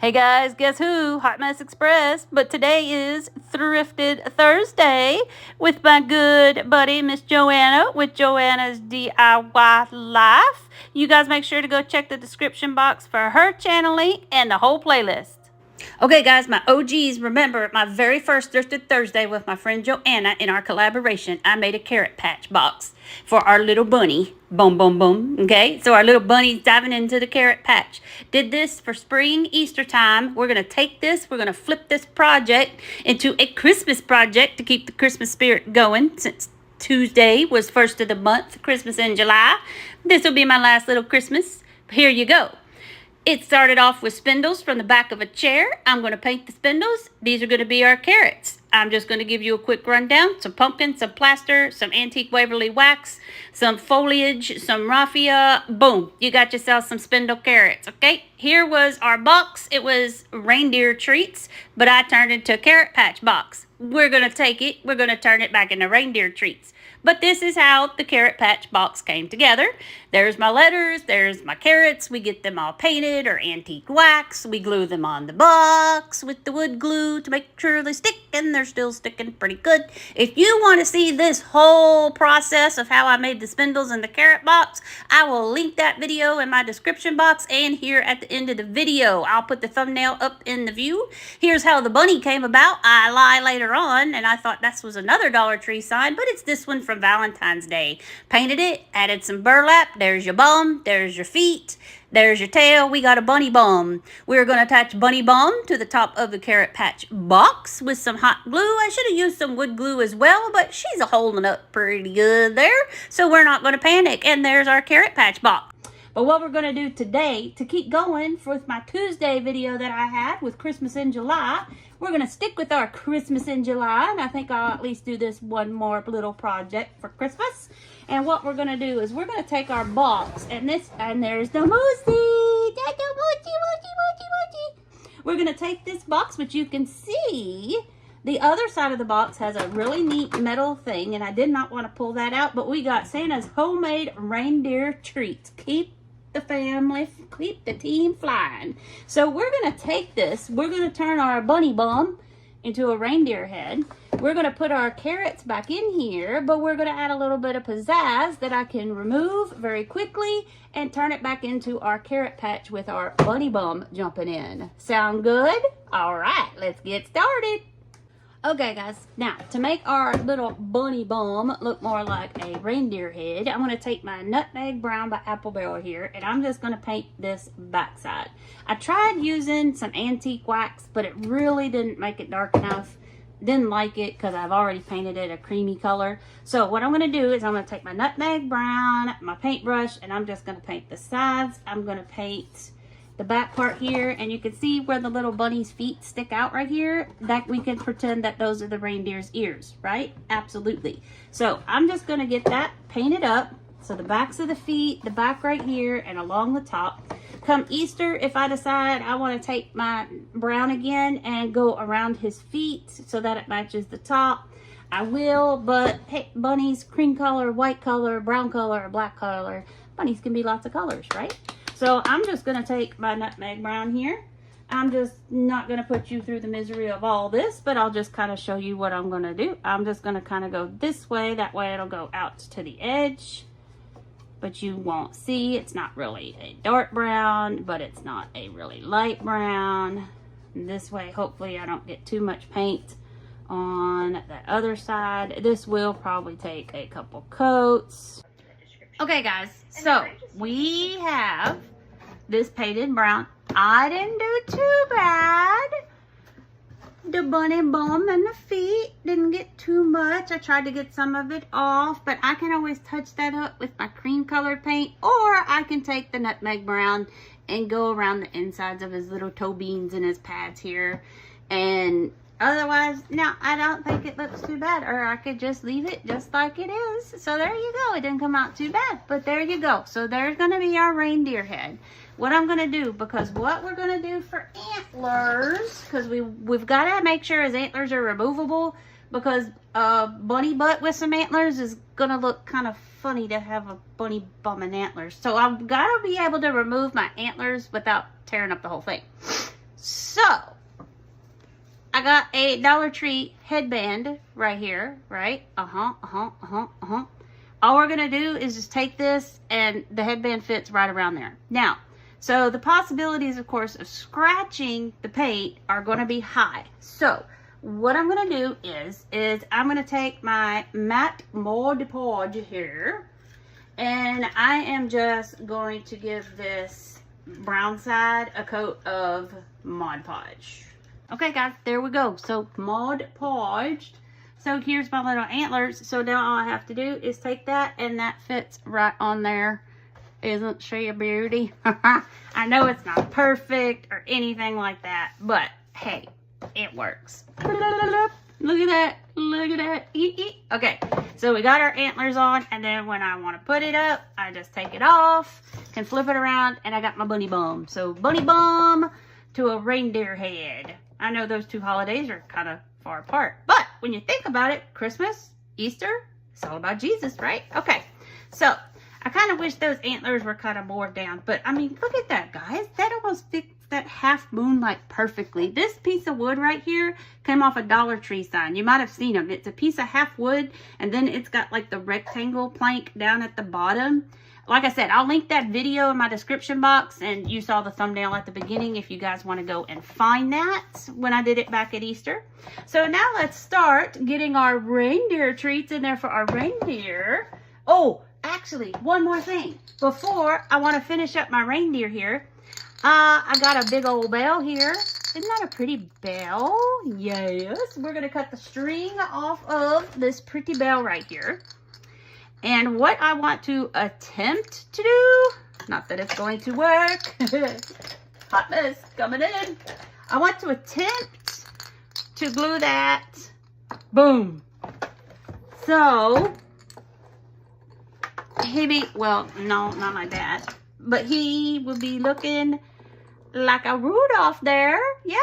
Hey guys, guess who? Hot Mess Express. But today is Thrifted Thursday with my good buddy, Miss Joanna, with Joanna's DIY Life. You guys make sure to go check the description box for her channel link and the whole playlist. Okay, guys, my OGs remember my very first Thrifted Thursday with my friend Joanna. In our collaboration, I made a carrot patch box for our little bunny. Boom, boom, boom. Okay, so our little bunny's diving into the carrot patch. Did this for spring, Easter time. We're going to take this, we're going to flip this project into a Christmas project to keep the Christmas spirit going, since Tuesday was first of the month, Christmas in July. This will be my last little Christmas. Here you go. It started off with spindles from the back of a chair. I'm going to paint the spindles. These are going to be our carrots. I'm just going to give you a quick rundown. Some pumpkin, some plaster, some antique Waverly wax, some foliage, some raffia. Boom. You got yourself some spindle carrots, okay? Here was our box. It was reindeer treats, but I turned it into a carrot patch box. We're going to take it. We're going to turn it back into reindeer treats. But this is how the carrot patch box came together. There's my letters. There's my carrots. We get them all painted or antique wax. We glue them on the box with the wood glue to make sure they stick, and they're still sticking pretty good. If you want to see this whole process of how I made the spindles in the carrot box, I will link that video in my description box and here at the end of the video. I'll put the thumbnail up in the view. Here's how the bunny came about. I lie later on, and I thought this was another Dollar Tree sign, but it's this one from Valentine's Day. Painted it, added some burlap. There's your bum, there's your feet, there's your tail. We got a bunny bum. We're going to attach bunny bum to the top of the carrot patch box with some hot glue. I should have used some wood glue as well, but she's holding up pretty good there, so we're not going to panic. And there's our carrot patch box. But what we're going to do today, to keep going with my Tuesday video that I had with Christmas in July, we're going to stick with our Christmas in July, and I think I'll at least do this one more little project for Christmas. And what we're going to do is we're going to take our box, and there's the moosey. That's the moosey. We're going to take this box, but you can see the other side of the box has a really neat metal thing, and I did not want to pull that out, but we got Santa's homemade reindeer treats. Keep the team flying. So we're going to take this, we're going to turn our bunny bum into a reindeer head. We're going to put our carrots back in here, but we're going to add a little bit of pizzazz that I can remove very quickly and turn it back into our carrot patch with our bunny bum jumping in. Sound good? All right, let's get started. Okay, guys, now to make our little bunny bum look more like a reindeer head, I'm going to take my Nutmeg Brown by Apple Barrel here, and I'm just going to paint this backside. I tried using some antique wax, but it really didn't make it dark enough. Didn't like it because I've already painted it a creamy color. So what I'm going to do is I'm going to take my Nutmeg Brown, my paintbrush, and I'm just going to paint the sides. I'm going to paint the back part here, and you can see where the little bunny's feet stick out right here. That we can pretend that those are the reindeer's ears, right? Absolutely. So I'm just going to get that painted up. So the backs of the feet, the back right here, and along the top. Come Easter, if I decide I want to take my brown again and go around his feet so that it matches the top, I will. But hey, bunnies, cream color, white color, brown color, black color. Bunnies can be lots of colors, right? So I'm just going to take my Nutmeg Brown here. I'm just not going to put you through the misery of all this, but I'll just kind of show you what I'm going to do. I'm just going to kind of go this way. That way it'll go out to the edge, but you won't see. It's not really a dark brown, but it's not a really light brown. And this way, hopefully I don't get too much paint on the other side. This will probably take a couple coats. Okay, guys, so we have this painted brown. I didn't do too bad. The bunny bum and the feet didn't get too much. I tried to get some of it off, but I can always touch that up with my cream colored paint, or I can take the Nutmeg Brown and go around the insides of his little toe beans and his pads here. And otherwise, no, I don't think it looks too bad, or I could just leave it just like it is. So there you go. It didn't come out too bad, but there you go. So there's going to be our reindeer head. What I'm going to do, because what we're going to do for antlers, because we've got to make sure his antlers are removable, because a bunny butt with some antlers is going to look kind of funny to have a bunny bum and antlers. So I've got to be able to remove my antlers without tearing up the whole thing. So, I got a Dollar Tree headband right here, right? All we're gonna do is just take this and the headband fits right around there. Now, so the possibilities, of course, of scratching the paint are gonna be high. So, what I'm gonna do is I'm gonna take my matte Mod Podge here, and I am just going to give this brown side a coat of Mod Podge. Okay guys, there we go. So Mod Podged. So here's my little antlers. So now all I have to do is take that, and that fits right on there. Isn't she a beauty? I know it's not perfect or anything like that, but hey, it works. Look at that. Look at that. Okay, so we got our antlers on, and then when I want to put it up, I just take it off, can flip it around, and I got my bunny bum. So bunny bum to a reindeer head. I know those two holidays are kind of far apart, but when you think about it, Christmas, Easter, it's all about Jesus, right? Okay, so I kind of wish those antlers were kind of more down, but I mean, look at that, guys. That almost fits that half moonlight perfectly. This piece of wood right here came off a Dollar Tree sign. You might have seen them. It's a piece of half wood, and then it's got like the rectangle plank down at the bottom. Like I said, I'll link that video in my description box, and you saw the thumbnail at the beginning if you guys want to go and find that when I did it back at Easter. So now let's start getting our reindeer treats in there for our reindeer. Oh, actually, one more thing. Before I want to finish up my reindeer here, I got a big old bell here. Isn't that a pretty bell? Yes. We're going to cut the string off of this pretty bell right here. And what I want to attempt to do, not that it's going to work, hot mess coming in. I want to attempt to glue that, boom. So, well, no, not like that, but he will be looking like a Rudolph there. Yeah,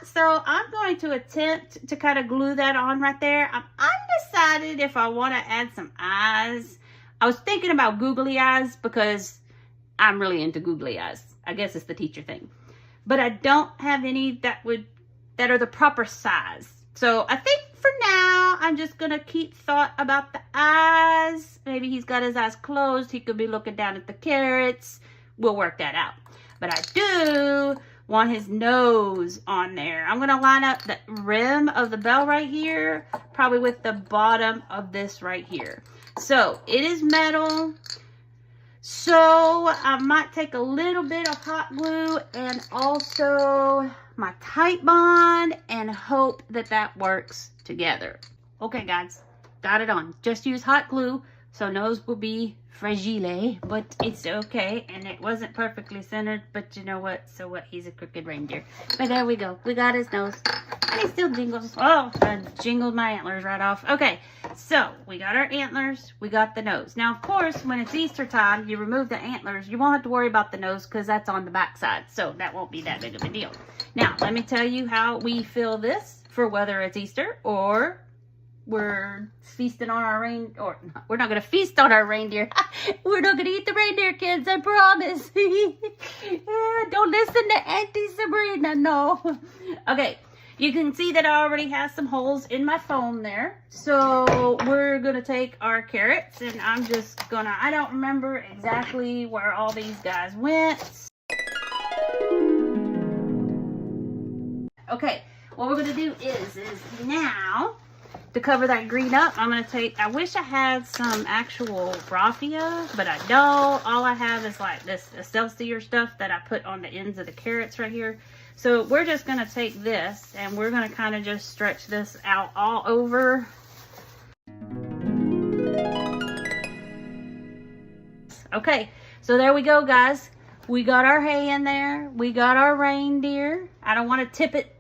so I'm going to attempt to kind of glue that on right there. I'm undecided if I want to add some eyes. I was thinking about googly eyes because I'm really into googly eyes. I guess it's the teacher thing. But I don't have any that are the proper size. So I think for now, I'm just going to keep thought about the eyes. Maybe he's got his eyes closed. He could be looking down at the carrots. We'll work that out. But I do want his nose on there. I'm going to line up the rim of the bell right here, probably with the bottom of this right here. So it is metal. So I might take a little bit of hot glue and also my Tite Bond and hope that that works together. Okay guys, got it on. Just use hot glue, so nose will be fragile, but it's okay. And it wasn't perfectly centered, but you know what? So what? He's a crooked reindeer. But there we go. We got his nose. And he still jingles. Oh, I jingled my antlers right off. Okay, so we got our antlers. We got the nose. Now, of course, when it's Easter time, you remove the antlers. You won't have to worry about the nose because that's on the back side. So that won't be that big of a deal. Now, let me tell you how we fill this for whether it's Easter or we're feasting on our or we're not going to feast on our reindeer. We're not going to eat the reindeer, kids, I promise. Don't listen to Auntie Sabrina, no. Okay, you can see that I already have some holes in my foam there. So we're going to take our carrots, and I'm just going to, I don't remember exactly where all these guys went. Okay, what we're going to do is now, to cover that green up, I'm going to take, I wish I had some actual raffia, but I don't. All I have is like this Excelsior stuff that I put on the ends of the carrots right here. So we're just going to take this and we're going to kind of just stretch this out all over. Okay, so there we go, guys. We got our hay in there. We got our reindeer. I don't want to tip it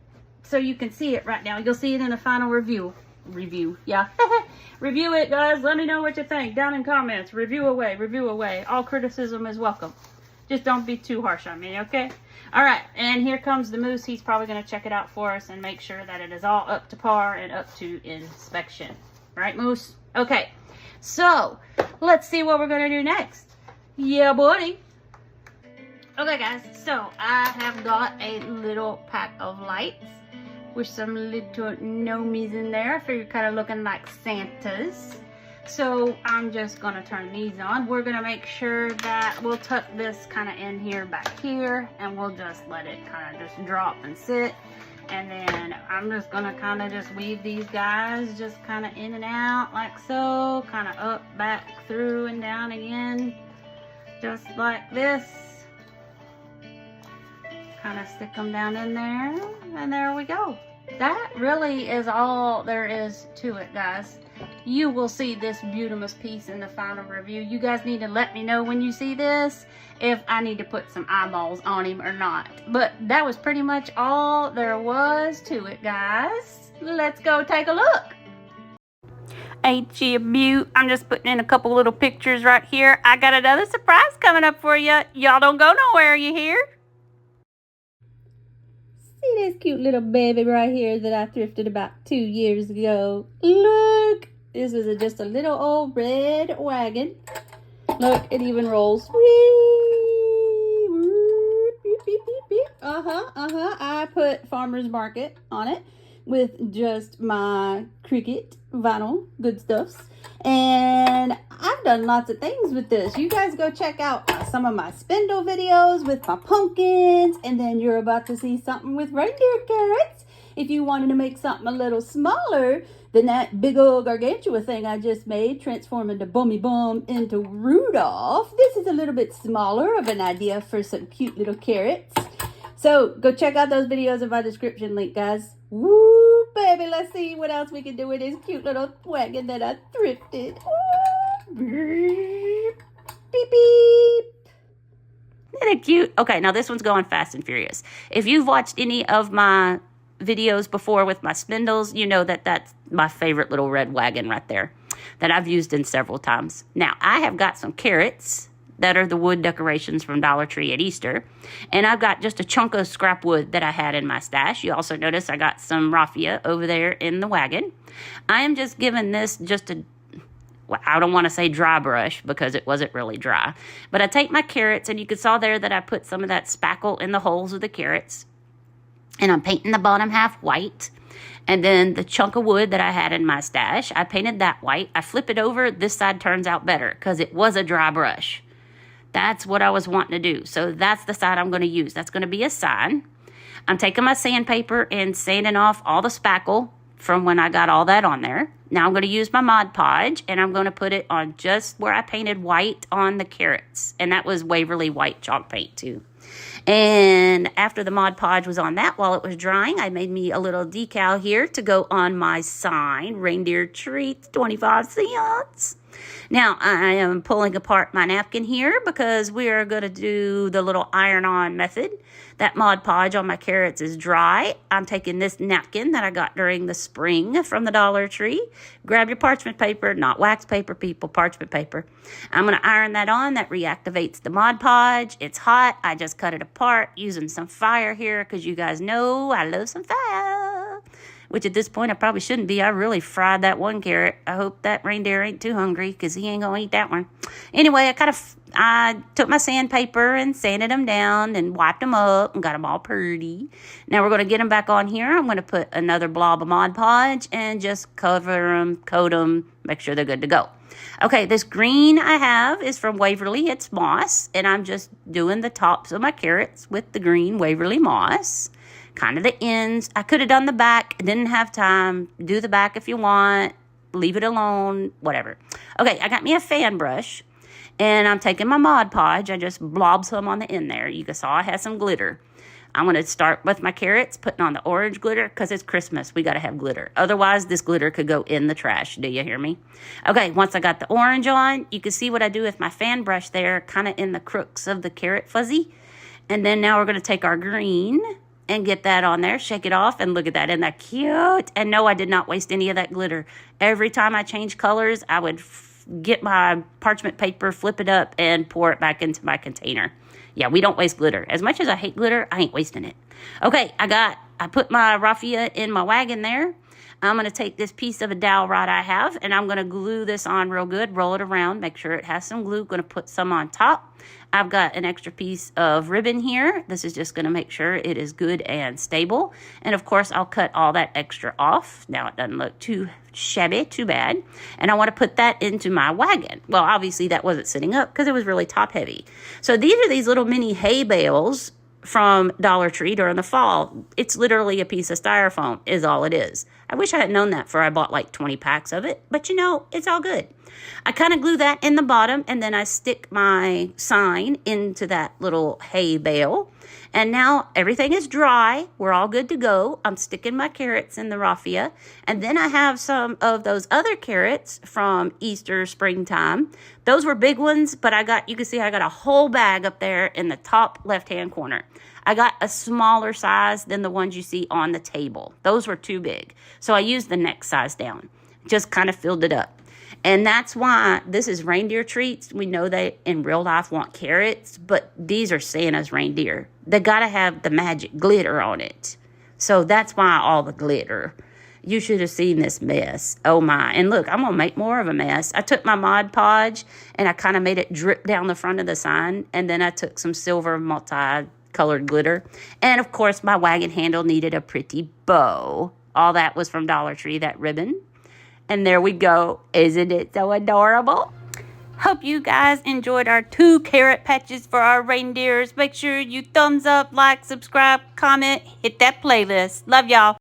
so you can see it right now. You'll see it in the final review. Yeah. Review it, guys. Let me know what you think down in comments. Review away. All criticism is welcome. Just don't be too harsh on me, okay? All right, and here comes the moose. He's probably going to check it out for us and make sure that it is all up to par and up to inspection. Right, moose? Okay, so let's see what we're going to do next. Yeah, buddy. Okay guys, so I have got a little pack of lights with some little gnomies in there. I figure kind of looking like Santas. So I'm just gonna turn these on. We're gonna make sure that we'll tuck this kind of in here back here, and we'll just let it kind of just drop and sit. And then I'm just gonna kind of just weave these guys just kind of in and out like so, kind of up, back, through, and down again, just like this. Kind of stick them down in there, and there we go. That really is all there is to it, guys. You will see this beautiful piece in the final review. You guys need to let me know when you see this if I need to put some eyeballs on him or not. But that was pretty much all there was to it, guys. Let's go take a look. Ain't she a beaut? I'm just putting in a couple little pictures right here. I got another surprise coming up for you. Y'all don't go nowhere, you hear? See this cute little baby right here that I thrifted about 2 years ago. Look, this is just a little old red wagon. Look, it even rolls. I put Farmer's Market on it with just my Cricut vinyl good stuffs, and I've done lots of things with this. You guys go check out some of my spindle videos with my pumpkins, and then you're about to see something with reindeer carrots. If you wanted to make something a little smaller than that big old gargantua thing I just made, transforming the Bummy Bum into Rudolph, this is a little bit smaller of an idea for some cute little carrots. So go check out those videos in my description link, guys. Woo, baby, let's see what else we can do with this cute little wagon that I thrifted. Beep, beep. Isn't it cute? Okay, now this one's going fast and furious. If you've watched any of my videos before with my spindles, you know that that's my favorite little red wagon right there that I've used in several times. Now, I have got some carrots that are the wood decorations from Dollar Tree at Easter. And I've got just a chunk of scrap wood that I had in my stash. You also notice I got some raffia over there in the wagon. I am just giving this just a, well, I don't want to say dry brush because it wasn't really dry. But I take my carrots, and you can saw there that I put some of that spackle in the holes of the carrots. And I'm painting the bottom half white. And then the chunk of wood that I had in my stash, I painted that white. I flip it over. This side turns out better because it was a dry brush. That's what I was wanting to do. So that's the side I'm going to use. That's going to be a sign. I'm taking my sandpaper and sanding off all the spackle from when I got all that on there. Now I'm going to use my Mod Podge, and I'm going to put it on just where I painted white on the carrots. And that was Waverly white chalk paint too. And after the Mod Podge was on that, while it was drying, I made me a little decal here to go on my sign. Reindeer treats, 25 cents. Now, I am pulling apart my napkin here because we are going to do the little iron-on method. That Mod Podge on my carrots is dry. I'm taking this napkin that I got during the spring from the Dollar Tree. Grab your parchment paper, not wax paper, people, parchment paper. I'm going to iron that on. That reactivates the Mod Podge. It's hot. I just cut it apart using some fire here because you guys know I love some fire. Which at this point I probably shouldn't be. I really fried that one carrot. I hope that reindeer ain't too hungry because he ain't going to eat that one. Anyway, I took my sandpaper and sanded them down and wiped them up and got them all pretty. Now we're going to get them back on here. I'm going to put another blob of Mod Podge and just cover them, coat them, make sure they're good to go. Okay, this green I have is from Waverly. It's moss, and I'm just doing the tops of my carrots with the green Waverly moss. Kind of the ends. I could have done the back. Didn't have time. Do the back if you want. Leave it alone. Whatever. Okay, I got me a fan brush. And I'm taking my Mod Podge. I just blob some on the end there. You saw I had some glitter. I'm going to start with my carrots, putting on the orange glitter because it's Christmas. We got to have glitter. Otherwise, this glitter could go in the trash. Do you hear me? Okay, once I got the orange on, you can see what I do with my fan brush there, kind of in the crooks of the carrot fuzzy. And then now we're going to take our green and get that on there, shake it off, and look at that. Isn't that cute? And no, I did not waste any of that glitter. Every time I change colors, I would get my parchment paper, flip it up, and pour it back into my container. Yeah, we don't waste glitter. As much as I hate glitter, I ain't wasting it. Okay, I put my raffia in my wagon there. I'm going to take this piece of a dowel rod I have, and I'm going to glue this on real good, roll it around, make sure it has some glue. Going to put some on top. I've got an extra piece of ribbon here. This is just going to make sure it is good and stable. And of course, I'll cut all that extra off. Now it doesn't look too shabby, too bad. And I want to put that into my wagon. Well, obviously that wasn't sitting up because it was really top heavy. So these are these little mini hay bales from Dollar Tree during the fall. It's literally a piece of styrofoam is all it is. I wish I had known that before I bought like 20 packs of it, but you know, it's all good. I kind of glue that in the bottom, and then I stick my sign into that little hay bale. And now everything is dry. We're all good to go. I'm sticking my carrots in the raffia. And then I have some of those other carrots from Easter springtime. Those were big ones, but you can see I got a whole bag up there in the top left-hand corner. I got a smaller size than the ones you see on the table. Those were too big. So I used the next size down. Just kind of filled it up. And that's why this is reindeer treats. We know they in real life want carrots, but these are Santa's reindeer. They got to have the magic glitter on it. So that's why all the glitter. You should have seen this mess. Oh my. And look, I'm going to make more of a mess. I took my Mod Podge and I kind of made it drip down the front of the sign. And then I took some silver multi-colored glitter. And of course, my wagon handle needed a pretty bow. All that was from Dollar Tree, that ribbon. And there we go. Isn't it so adorable? Hope you guys enjoyed our 2 carrot patches for our reindeers. Make sure you thumbs up, like, subscribe, comment, hit that playlist. Love y'all.